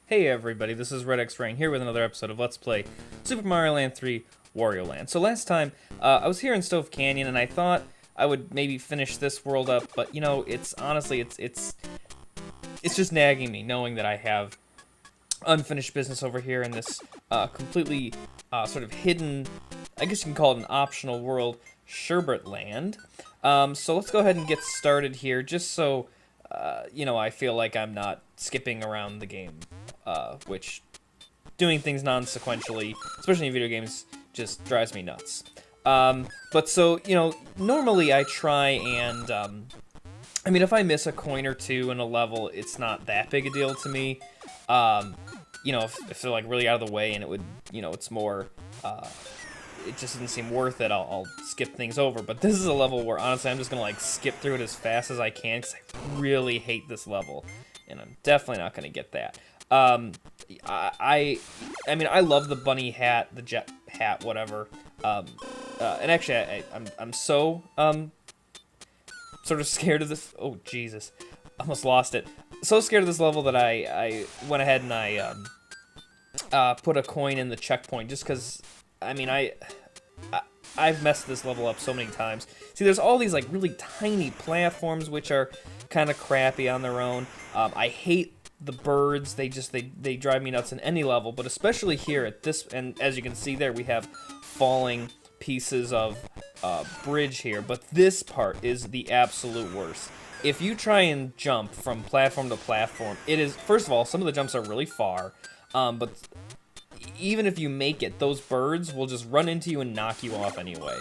Hey everybody, this is Red X Rain here with another episode of Let's Play Super Mario Land 3 Wario Land. So last time, I was here in Stove Canyon and I thought I would maybe finish this world up, but you know, it's honestly, it's just nagging me knowing that I have unfinished business over here in this completely sort of hidden, I guess you can call it an optional world, Sherbet Land. So let's go ahead and get started here, just so you know, I feel like I'm not skipping around the game, which doing things non-sequentially, especially in video games, just drives me nuts. But so, you know, normally I try and, I mean, if I miss a coin or two in a level, it's not that big a deal to me. You know, if they're like really out of the way and it would, you know, it's more, it just doesn't seem worth it, I'll skip things over. But this is a level where, honestly, I'm just gonna like skip through it as fast as I can because I really hate this level, and I'm definitely not gonna get that. I mean, I love the bunny hat, the jet hat, whatever. And actually, I'm so sort of scared of this. Oh Jesus, almost lost it. So scared of this level that I went ahead and I put a coin in the checkpoint just because. I mean, I've messed this level up so many times. See, there's all these like really tiny platforms which are kind of crappy on their own. I hate the birds. They drive me nuts in any level, but especially here at this. And as you can see there, we have falling pieces of bridge here. But this part is the absolute worst. If you try and jump from platform to platform, it is, first of all, some of the jumps are really far, but even if you make it, those birds will just run into you and knock you off anyway.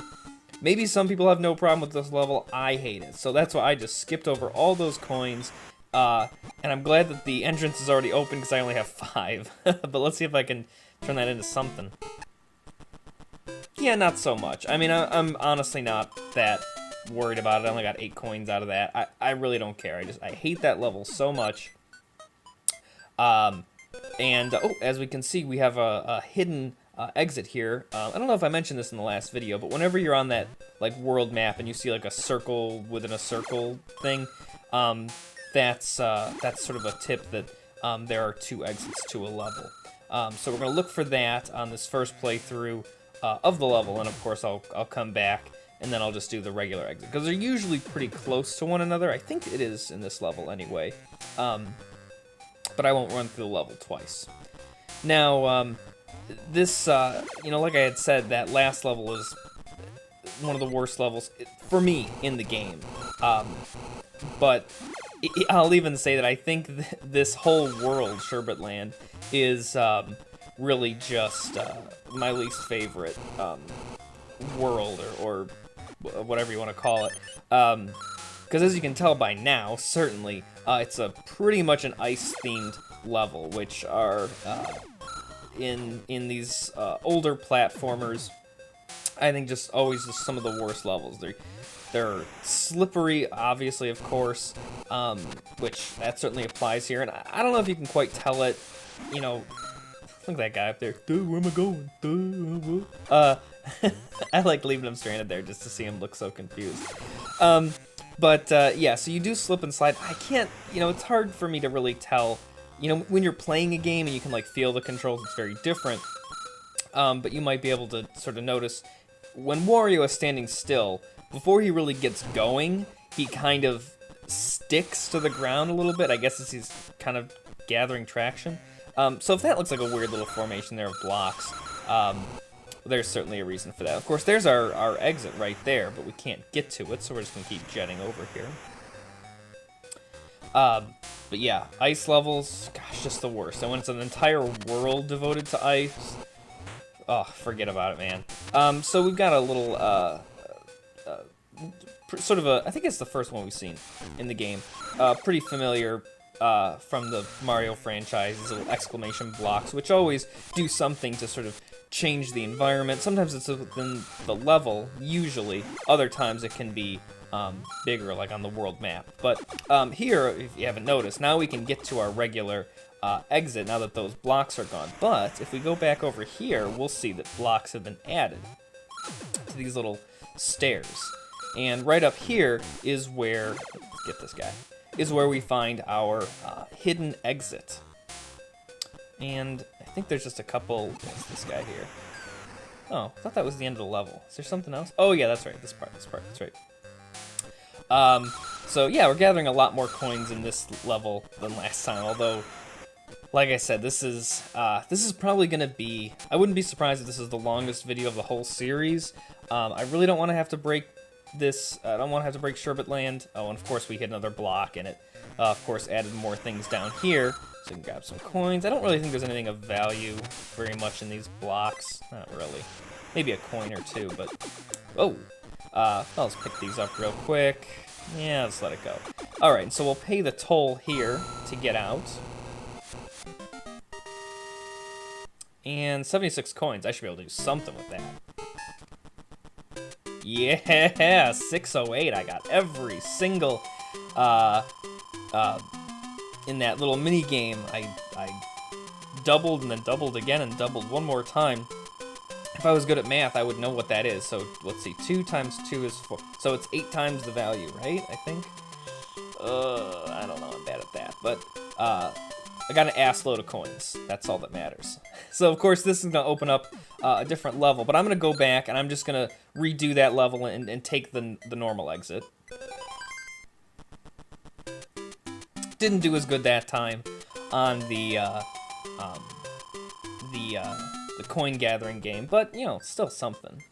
Maybe some people have no problem with this level. I hate it. So that's why I just skipped over all those coins. And I'm glad that the entrance is already open because I only have 5. But let's see if I can turn that into something. Yeah, not so much. I mean, I'm honestly not that worried about it. I only got 8 coins out of that. I really don't care. I hate that level so much. And, oh, as we can see, we have a hidden exit here. I don't know if I mentioned this in the last video, but whenever you're on that, like, world map and you see, like, a circle within a circle thing, that's sort of a tip that there are 2 exits to a level. So we're going to look for that on this first playthrough of the level, and, of course, I'll come back, and then I'll just do the regular exit, because they're usually pretty close to one another. I think it is in this level anyway. But I won't run through the level twice. Now, this, you know, like I had said, that last level is one of the worst levels for me in the game. But I'll even say that I think this whole world, Sherbet Land, is really just my least favorite world, or whatever you want to call it. Because as you can tell by now, certainly, it's a pretty much an ice-themed level, which are in these older platformers, I think just always just some of the worst levels. They're slippery, obviously, of course, which that certainly applies here. And I don't know if you can quite tell it, you know. Look at that guy up there. Dude, where am I going? I like leaving him stranded there just to see him look so confused. But, yeah, so you do slip and slide. I can't, you know, it's hard for me to really tell. You know, when you're playing a game and you can, like, feel the controls, it's very different. But you might be able to sort of notice when Wario is standing still, before he really gets going, he kind of sticks to the ground a little bit. I guess as he's kind of gathering traction. So if that looks like a weird little formation there of blocks, there's certainly a reason for that. Of course, there's our exit right there, but we can't get to it, so we're just going to keep jetting over here. But yeah, ice levels, gosh, just the worst. And when it's an entire world devoted to ice, oh, forget about it, man. So we've got a little, sort of a, I think it's the first one we've seen in the game. Pretty familiar from the Mario franchise, these little exclamation blocks, which always do something to sort of change the environment. Sometimes it's within the level, usually. Other times it can be bigger, like on the world map. But here, if you haven't noticed, now we can get to our regular exit now that those blocks are gone. But if we go back over here, we'll see that blocks have been added to these little stairs. And right up here is where, let's get this guy, is where we find our hidden exit. And I think there's just a couple... What's this guy here? Oh, I thought that was the end of the level. Is there something else? Oh, yeah, that's right. This part, that's right. So, yeah, we're gathering a lot more coins in this level than last time, although, like I said, this is probably going to be... I wouldn't be surprised if this is the longest video of the whole series. I really don't want to have to break this... I don't want to have to break Sherbet Land. Oh, and of course we hit another block, and it, of course, added more things down here. So we can grab some coins. I don't really think there's anything of value very much in these blocks. Not really. Maybe a coin or two, but... Oh! Let's pick these up real quick. Yeah, let's let it go. Alright, so we'll pay the toll here to get out. And 76 coins. I should be able to do something with that. Yeah! 608. I got every single... in that little mini game, I doubled and then doubled again and doubled one more time. If I was good at math, I would know what that is. So let's see, 2 times 2 is 4. So it's 8 times the value, right? I think. I don't know. I'm bad at that, but I got an ass load of coins. That's all that matters. So of course this is gonna open up a different level, but I'm gonna go back and I'm just gonna redo that level and take the normal exit. Didn't do as good that time on the coin gathering game, but you know, still something.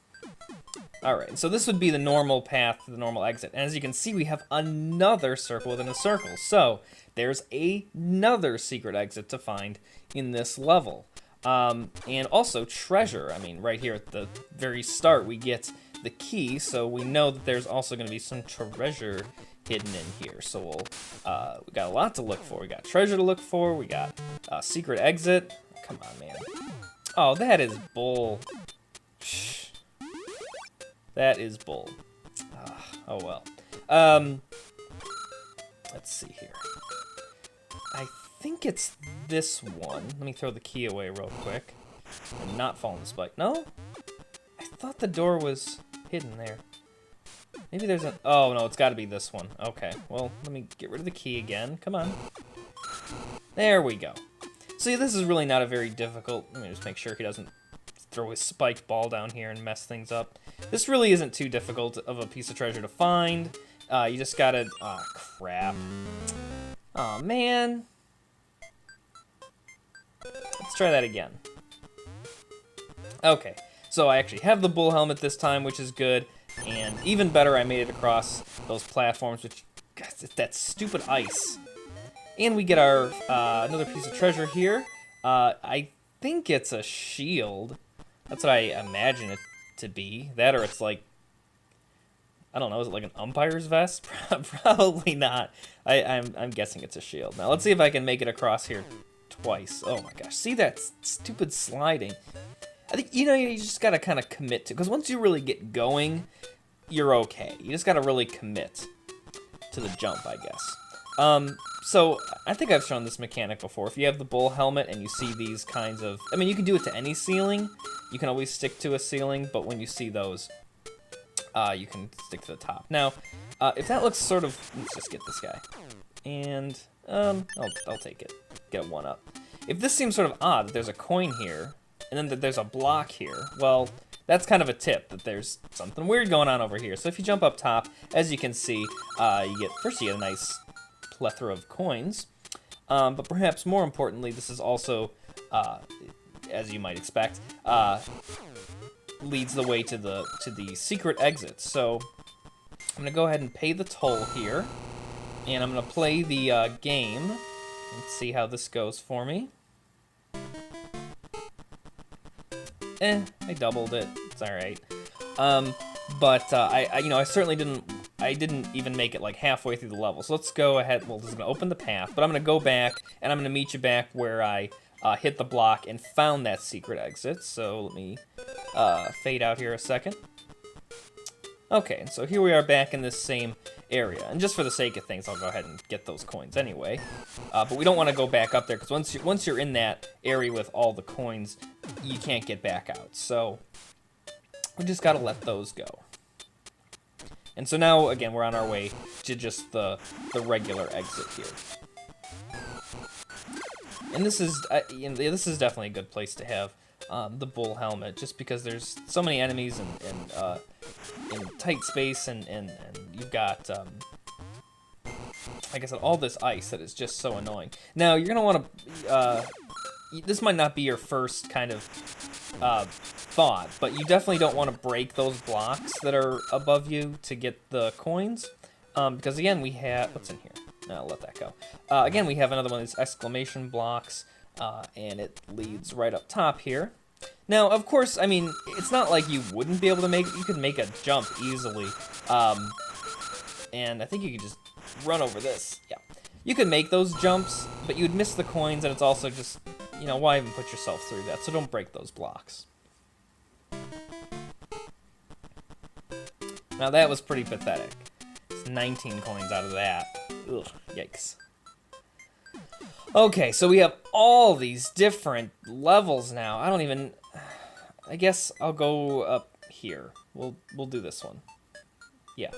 All right, so this would be the normal path to the normal exit, and as you can see, we have another circle within a circle. So there's another secret exit to find in this level, and also treasure. I mean, right here at the very start, we get the key, so we know that there's also going to be some treasure hidden in here. So we'll we got a lot to look for. We got treasure to look for. We got a secret exit. Come on, man. Oh, that is bull. That is bull. Oh well. Let's see here. I think it's this one. Let me throw the key away real quick and not fall in the spike. No? I thought the door was hidden there. Maybe there's a... Oh, no, it's got to be this one. Okay, well, let me get rid of the key again. Come on. There we go. See, this is really not a very difficult... Let me just make sure he doesn't throw his spiked ball down here and mess things up. This really isn't too difficult of a piece of treasure to find. You just gotta... Oh, crap. Oh, man. Let's try that again. Okay, so I actually have the bull helmet this time, which is good. And even better, I made it across those platforms, which, God, that stupid ice. And we get our another piece of treasure here. I think it's a shield. That's what I imagine it to be. That, or it's like, I don't know, is it like an umpire's vest? Probably not. I'm guessing it's a shield. Now, let's see if I can make it across here twice. Oh my gosh, see that stupid sliding? I think, you know, you just gotta kind of commit to, because once you really get going, you're okay. You just gotta really commit to the jump, I guess. So I think I've shown this mechanic before. If you have the bull helmet and you see these kinds of, I mean, you can do it to any ceiling. You can always stick to a ceiling, but when you see those, you can stick to the top. Now, if that looks sort of, let's just get this guy, and I'll take it. Get one up. If this seems sort of odd that there's a coin here, and then that there's a block here, well, that's kind of a tip that there's something weird going on over here. So if you jump up top, as you can see, you get a nice plethora of coins, but perhaps more importantly, this is also, as you might expect, leads the way to the secret exit. So I'm gonna go ahead and pay the toll here, and I'm gonna play the game and see how this goes for me. I doubled it. It's all right. But I certainly didn't. I didn't even make it like halfway through the level. So let's go ahead. Well, this is gonna open the path, but I'm gonna go back and I'm gonna meet you back where I hit the block and found that secret exit. So let me fade out here a second. Okay, and so here we are back in this same area. And just for the sake of things, I'll go ahead and get those coins anyway. But we don't want to go back up there, because once you're in that area with all the coins, you can't get back out. So we just got to let those go. And so now, again, we're on our way to just the regular exit here. And this is, you know, this is definitely a good place to have the bull helmet, just because there's so many enemies in tight space, and you've got, like I said, all this ice that is just so annoying. Now, you're going to want to, this might not be your first kind of thought, but you definitely don't want to break those blocks that are above you to get the coins, because again, we have, what's in here? No, I'll let that go. Again, we have another one of these exclamation blocks, and it leads right up top here. Now, of course, I mean, it's not like you wouldn't be able to make it. You could make a jump easily, and I think you could just run over this. Yeah, you could make those jumps, but you'd miss the coins, and it's also just, you know, why even put yourself through that? So don't break those blocks. Now, that was pretty pathetic. It's 19 coins out of that. Ugh, yikes. Okay, so we have all these different levels now. I guess I'll go up here. We'll do this one. Yeah.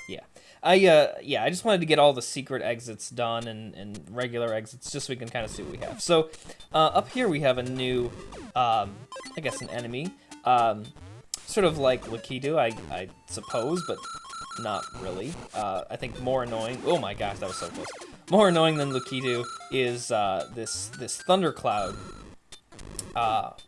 Yeah. I just wanted to get all the secret exits done and regular exits, just so we can kind of see what we have. So, up here we have a new, I guess an enemy. Sort of like Lakitu, I suppose, but not really. I think more annoying. Oh my gosh, that was so close. More annoying than Lakitu is this thundercloud,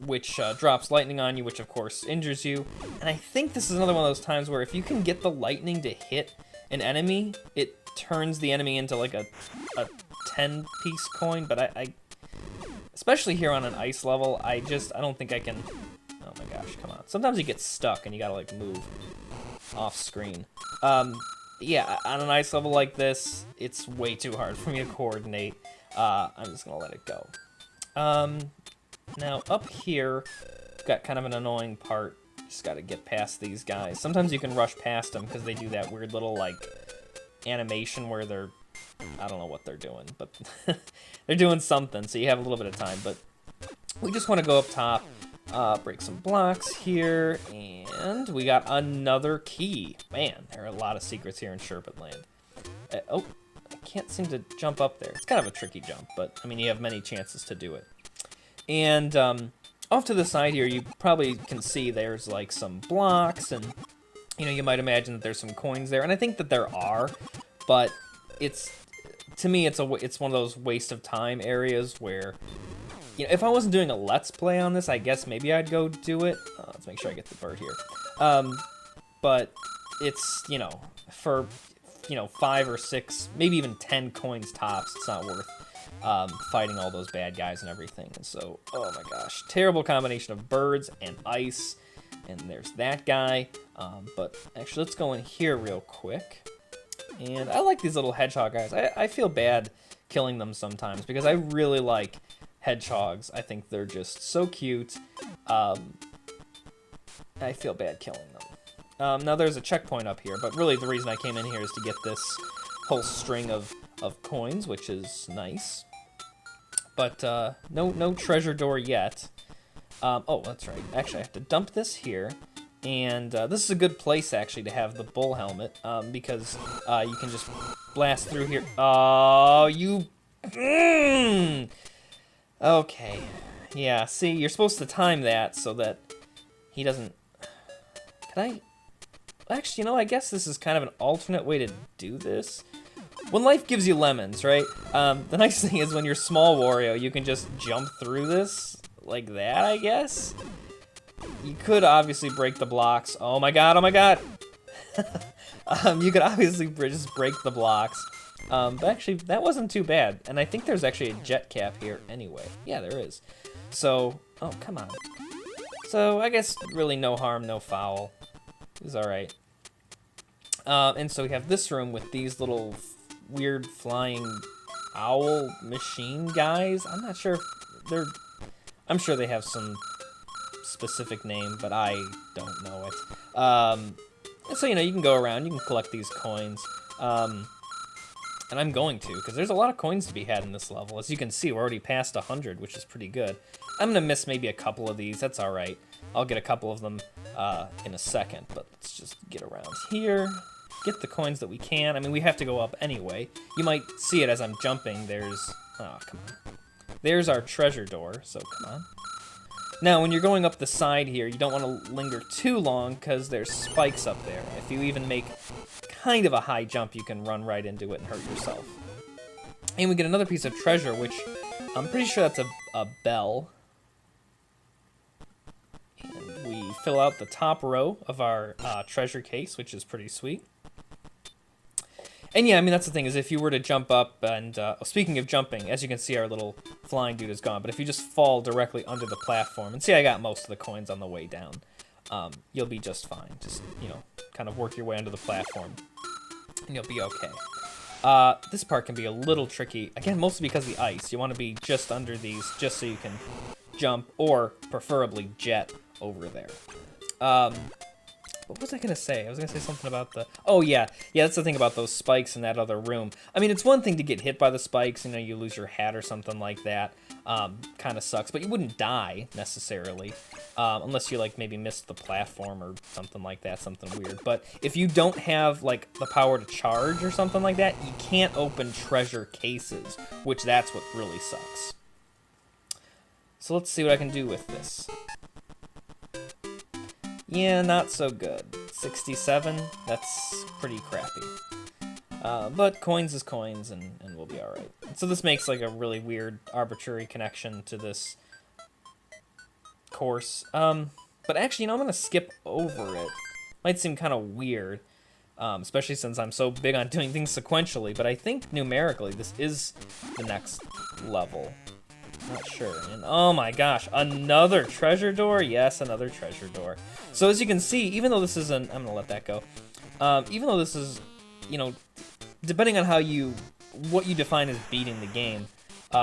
which drops lightning on you, which of course injures you. And I think this is another one of those times where if you can get the lightning to hit an enemy, it turns the enemy into like a 10-piece coin. But I especially here on an ice level, I don't think I can. Oh my gosh, come on. Sometimes you get stuck and you gotta like move off screen. Yeah, on an ice level like this, it's way too hard for me to coordinate. I'm just gonna let it go. Now up here, got kind of an annoying part. Just gotta get past these guys. Sometimes you can rush past them because they do that weird little like animation where they're, I don't know what they're doing, but they're doing something, so you have a little bit of time. But we just want to go up top. Break some blocks here, and we got another key. Man, there are a lot of secrets here in Sherbet Land. Oh, I can't seem to jump up there. It's kind of a tricky jump, but, I mean, you have many chances to do it. And off to the side here, you probably can see there's, like, some blocks, and, you know, you might imagine that there's some coins there, and I think that there are, but to me, it's one of those waste of time areas where, you know, if I wasn't doing a Let's Play on this, I guess maybe I'd go do it. Let's make sure I get the bird here. But it's, you know, for, you know, 5 or 6, maybe even 10 coins tops, it's not worth fighting all those bad guys and everything. And so, oh my gosh, terrible combination of birds and ice. And there's that guy. But actually, let's go in here real quick. And I like these little hedgehog guys. I feel bad killing them sometimes because I really like hedgehogs. I think they're just so cute. I feel bad killing them. Now there's a checkpoint up here, but really the reason I came in here is to get this whole string of coins, which is nice. But no treasure door yet. Oh, that's right. Actually, I have to dump this here. And this is a good place, actually, to have the bull helmet, because you can just blast through here. Oh, you... Okay. Yeah, see, you're supposed to time that so that he doesn't... Can I... Actually, you know, I guess this is kind of an alternate way to do this. When life gives you lemons, right? The nice thing is when you're small Wario, you can just jump through this like that, I guess? You could obviously break the blocks. Oh my god, oh my god! You could obviously just break the blocks. But actually, that wasn't too bad. And I think there's actually a jet cap here anyway. Yeah, there is. So, oh, come on. So, I guess really no harm, no foul. It's alright. And so we have this room with these little weird flying owl machine guys. I'm not sure if they're... I'm sure they have some specific name, but I don't know it. So, you know, you can go around, you can collect these coins. And I'm going to, because there's a lot of coins to be had in this level. As you can see, we're already past 100, which is pretty good. I'm going to miss maybe a couple of these. That's all right. I'll get a couple of them in a second, but let's just get around here. Get the coins that we can. I mean, we have to go up anyway. You might see it as I'm jumping. There's... Oh, come on. There's our treasure door, so come on. Now, when you're going up the side here, you don't want to linger too long because there's spikes up there. If you even make kind of a high jump, you can run right into it and hurt yourself. And we get another piece of treasure, which I'm pretty sure that's a bell. And we fill out the top row of our treasure case, which is pretty sweet. And yeah, I mean, that's the thing, is if you were to jump up and, speaking of jumping, as you can see, our little flying dude is gone, but if you just fall directly under the platform, and see, I got most of the coins on the way down, you'll be just fine. Just, you know, kind of work your way under the platform, and you'll be okay. This part can be a little tricky, again, mostly because of the ice. You want to be just under these, just so you can jump, or preferably jet over there. What was I going to say? I was going to say something about the... Oh, yeah. Yeah, that's the thing about those spikes in that other room. I mean, it's one thing to get hit by the spikes, you know, you lose your hat or something like that. Kind of sucks, but you wouldn't die, necessarily. Unless you, like, maybe missed the platform or something like that, something weird. But if you don't have, like, the power to charge or something like that, you can't open treasure cases, which that's what really sucks. So let's see what I can do with this. Yeah, not so good. 67, that's pretty crappy. But coins is coins, and we'll be alright. So this makes like a really weird, arbitrary connection to this course. But actually, you know, I'm going to skip over it. Might seem kind of weird, especially since I'm so big on doing things sequentially, but I think numerically this is the next level. Not sure. And oh my gosh, another treasure door? Yes, another treasure door. So as you can see, even though this is an... I'm gonna let that go. Even though this is, you know, depending on what you define as beating the game,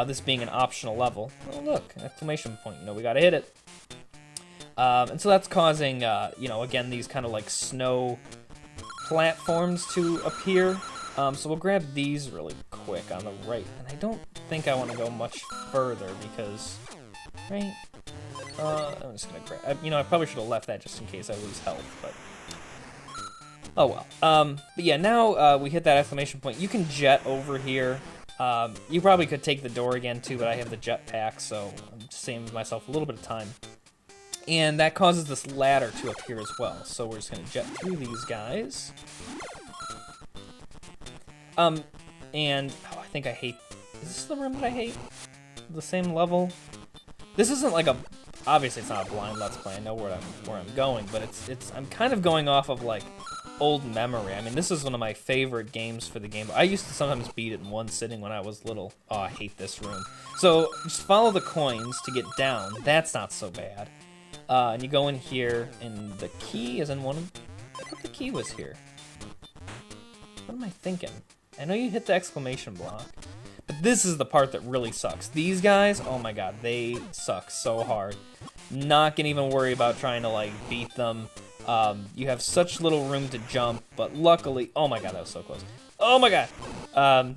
this being an optional level. Oh look, exclamation point, you know, we gotta hit it. And so that's causing, you know, again, these kind of like snow platforms to appear. So we'll grab these really quick on the right. And I don't think I want to go much further because, right? I'm just going to grab... You know, I probably should have left that just in case I lose health, but... Oh well. But yeah, now we hit that exclamation point. You can jet over here. You probably could take the door again too, but I have the jetpack, so I'm just saving myself a little bit of time. And that causes this ladder to appear as well. So we're just going to jet through these guys. And oh, I think I hate... Is this the room that I hate? The same level? This isn't like a... Obviously, it's not a blind Let's Play. I know where I'm going, but it's... I'm kind of going off of, like, old memory. I mean, this is one of my favorite games for the game. I used to sometimes beat it in one sitting when I was little. Oh, I hate this room. So, just follow the coins to get down. That's not so bad. And you go in here, and the key is in one of... I thought the key was here. What am I thinking? I know you hit the exclamation block, but this is the part that really sucks. These guys, oh my god, they suck so hard. Not gonna even worry about trying to, like, beat them. You have such little room to jump, but luckily... Oh my god, that was so close. Oh my god!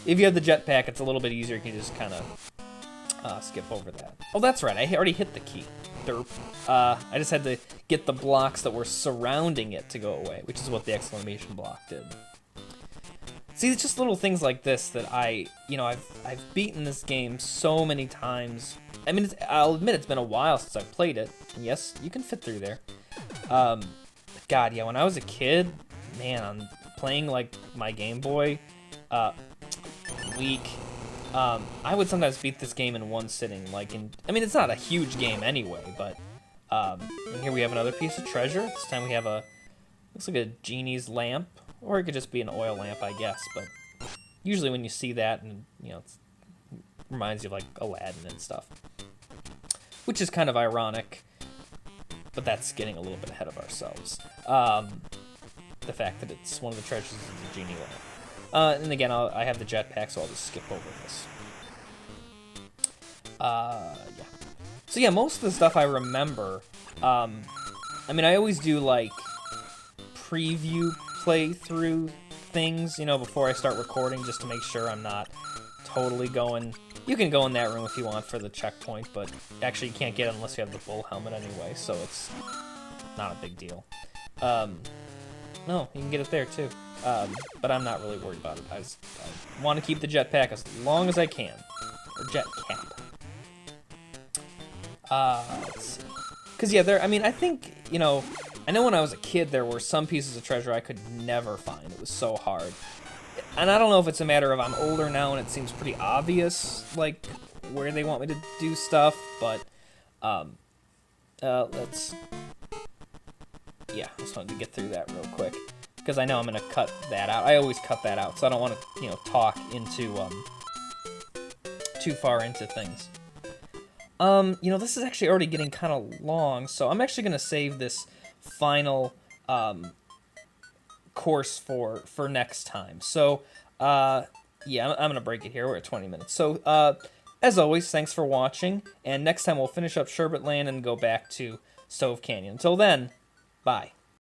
If you have the jetpack, it's a little bit easier. You can just kind of skip over that. Oh, that's right, I already hit the key. Derp. I just had to get the blocks that were surrounding it to go away, which is what the exclamation block did. See, it's just little things like this that you know, I've beaten this game so many times. I mean, I'll admit it's been a while since I've played it. And yes, you can fit through there. God, yeah, when I was a kid, man, I'm playing, like, my Game Boy, week, I would sometimes beat this game in one sitting, like, I mean, it's not a huge game anyway, but, and here we have another piece of treasure. This time we have looks like a genie's lamp. Or it could just be an oil lamp, I guess, but usually when you see that, and you know, it reminds you of like Aladdin and stuff. Which is kind of ironic, but that's getting a little bit ahead of ourselves. The fact that it's one of the treasures is a genie lamp. And again, I have the jetpack, so I'll just skip over this. Yeah. So yeah, most of the stuff I remember, I mean, I always do like preview playthrough things, you know, before I start recording, just to make sure I'm not totally going... You can go in that room if you want for the checkpoint, but actually you can't get it unless you have the bull helmet anyway, so it's not a big deal. No, you can get it there too. But I'm not really worried about it. I want to keep the jetpack as long as I can. Or jet cap. Let's see. Because, yeah, I mean, I think, you know, I know when I was a kid there were some pieces of treasure I could never find. It was so hard. And I don't know if it's a matter of I'm older now and it seems pretty obvious, like, where they want me to do stuff, but, let's... Yeah, I just wanted to get through that real quick. Because I know I'm going to cut that out. I always cut that out, so I don't want to, you know, talk into, too far into things. You know, this is actually already getting kind of long, so I'm actually going to save this final, course for next time. So, yeah, I'm going to break it here. We're at 20 minutes. So, as always, thanks for watching, and next time we'll finish up Sherbet Land and go back to Stove Canyon. Until then, bye.